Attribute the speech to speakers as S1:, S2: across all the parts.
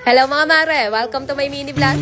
S1: Hello mga mare! Welcome to my mini vlog!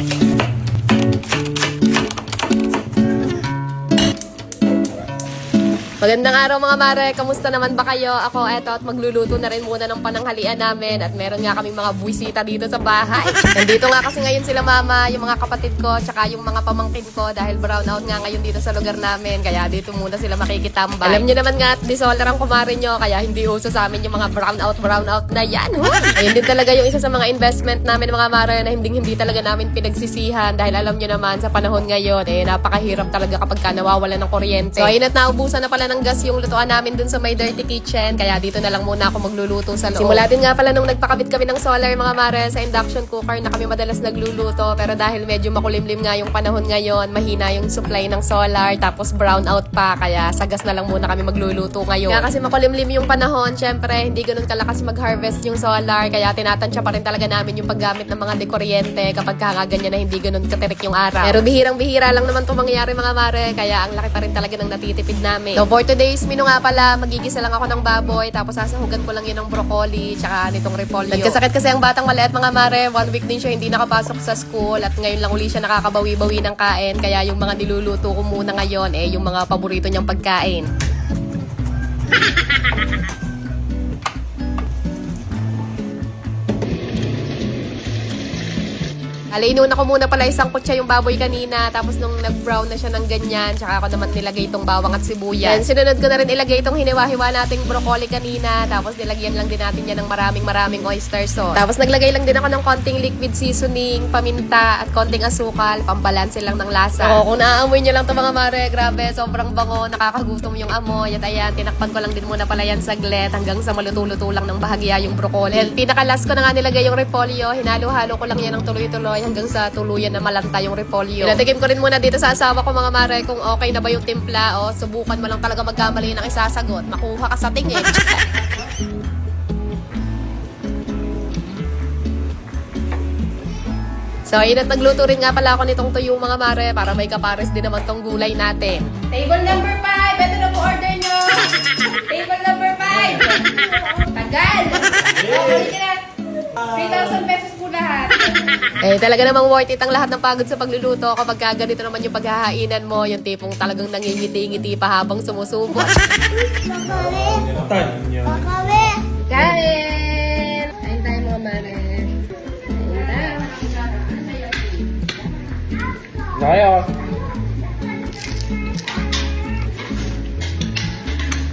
S1: Magandang araw mga mare! Kamusta naman ba kayo? Ako eto at magluluto na rin muna ng pananghalian namin at meron nga kaming mga buwisita dito sa bahay. Nandito nga kasi ngayon sila mama, yung mga kapatid ko, tsaka yung mga pamangkin ko dahil brownout nga ngayon dito sa lugar namin. Kaya dito muna sila makikitambay. Alam nyo naman nga at disorder ang kumare nyo, kaya hindi uso sa amin yung mga brownout na yan. Ayun din talaga yung isa sa mga investment namin mga mare na hindi talaga namin pinagsisihan dahil alam nyo naman sa panahon ngayon napakahirap talaga kapag ka nawawalan ng kuryente. So ayun at naubusan na pala ng gas yung lutuan namin dun sa may dirty kitchen. Kaya dito na lang muna ako magluluto sa loob. Simula din nga pala nung nagpakabit kami ng solar mga mare sa induction cooker na kami madalas nagluluto. Pero dahil medyo makulimlim nga yung panahon ngayon, mahina yung supply ng solar, tapos brownout pa. Kaya sa gas na lang muna kami magluluto ngayon. Kaya kasi makulimlim yung panahon, syempre hindi ganun kalakas mag-harvest yung solar. Kaya tinatansya pa rin talaga namin yung paggamit ng mga dekuryente kapag kakaganyan na hindi ganun katirik yung araw. Pero bihirang-bihira lang naman itong mangyayari mga mare. Kaya ang laki pa rin talaga ng natitipid namin. So for today's menu nga pala, magigisa lang ako ng baboy, tapos sasahugan ko lang yun ng broccoli, tsaka nitong repolyo. Nagkasakit kasi ang batang maliit mga mare, 1 week din siya hindi nakapasok sa school, at ngayon lang uli siya nakakabawi-bawi ng kain, kaya yung mga niluluto ko muna ngayon, yung mga paborito niyang pagkain. Inuna ko muna pala isang kutsa yung baboy kanina, tapos nung nag-brown na siya ng ganyan, tsaka ako naman nilagay itong bawang at sibuyas. Then sinunod ko na rin ilagay itong hiniwa-hiwa nating broccoli kanina, tapos nilagyan lang din natin yan ng maraming oyster sauce. Tapos naglagay lang din ako ng konting liquid seasoning, paminta, at konting asukal, pambalansin lang ng lasa. Oo, kung naaamoy nyo lang ito mga mare, grabe, sobrang bango, nakakagutom yung amoy. At ayan, tinakpan ko lang din muna pala yan saglit hanggang sa maluto-luto lang ng bahagya yung broccoli. And pinakalas ko na nga nilagay yung repolyo, hinalo-halo ko lang yan ng tuloy-tuloy hanggang sa tuluyan na malanta yung repolyo. Pinatikim ko rin muna dito sa asawa ko mga mare kung okay na ba yung timpla. O subukan mo lang talaga magkamali ng isasagot. Makuha ka sa tingin. So ayun at nagluto rin nga pala ako nitong tuyo mga mare para may kapares din naman tong gulay natin.
S2: Table number 5, ito na po order nyo. Table number 5. Tagal. Okay na. 3,000 pesos po lahat.
S1: Talaga namang worth it ang lahat ng pagod sa pagluluto kapag ganito naman yung paghahainan mo, yung tipong talagang nangingiti-ngiti pa habang sumusubo. Kain! Kain tayo mga mare.
S3: Kaya.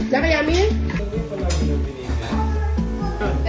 S1: Nakayami?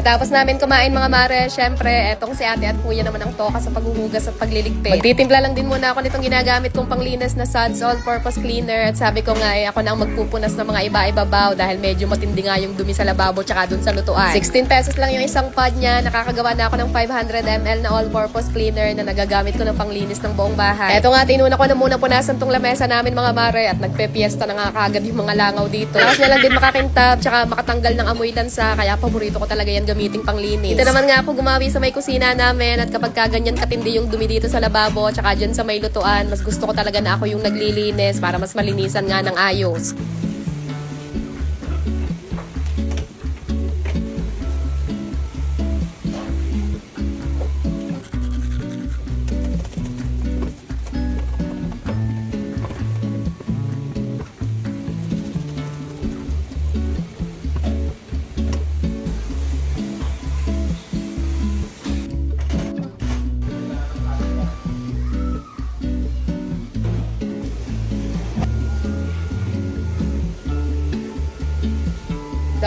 S1: Tapos namin kumain mga mare, syempre, etong si ate at kuya naman ang toka sa paghuhugas at pagliligpit. Magtitimpla lang din muna ako nitong ginagamit kong panglinis na Suds All-Purpose Cleaner, at sabi ko nga ako na ang magpupunas ng mga iba-ibabaw dahil medyo matindi nga yung dumi sa lababo tsaka dun sa lutuan. 16 pesos lang yung isang pod niya, nakakagawa na ako ng 500 ml na All-Purpose Cleaner na nagagamit ko ng panglinis ng buong bahay. Eto nga, tinuna ko na muna punasan tong lamesa namin mga mare at nagpe-fiesta na nga kagad yung mga langaw dito. Tapos na lang din makakintab tsaka makatanggal ng amoy lansa, kaya paborito ko talaga yan gamiting panglinis. Ito naman nga ako gumawi sa may kusina namin, at kapag kaganyan katindi yung dumi dito sa lababo tsaka dyan sa may lutuan, mas gusto ko talaga na ako yung naglilinis para mas malinisan nga ng ayos.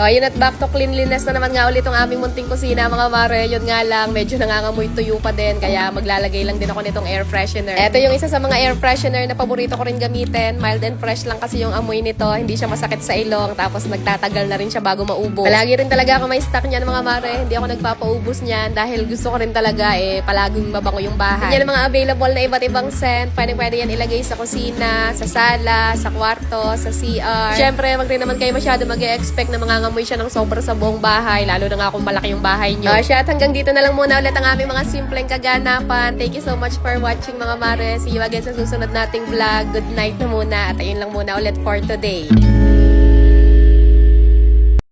S1: So, ayun at back to cleanliness na naman nga ulit ang aming munting kusina mga mare. Yun nga lang, medyo nangangamoy tuyo pa din, kaya maglalagay lang din ako nitong air freshener. Ito yung isa sa mga air freshener na paborito ko rin gamitin. Mild and fresh lang kasi yung amoy nito, hindi siya masakit sa ilong, tapos nagtatagal na rin siya bago maubos. Palagi rin talaga ako may stock niyan mga mare, hindi ako nagpapaubos niyan dahil gusto ko rin talaga palaging mabango yung bahay. Yan ang mga available na iba't ibang scent, pwede yan ilagay sa kusina, sa sala, sa kwarto, sa CR. Siyempre, wag rin naman kayo masyado mag-expect na mga amoy siya ng sobra sa buong bahay, lalo na nga kung malaki yung bahay nyo. At hanggang dito na lang muna ulit ang aming mga simpleng kaganapan. Thank you so much for watching mga mare. See you again sa susunod nating vlog. Good night na muna, at ayun lang muna ulit for today.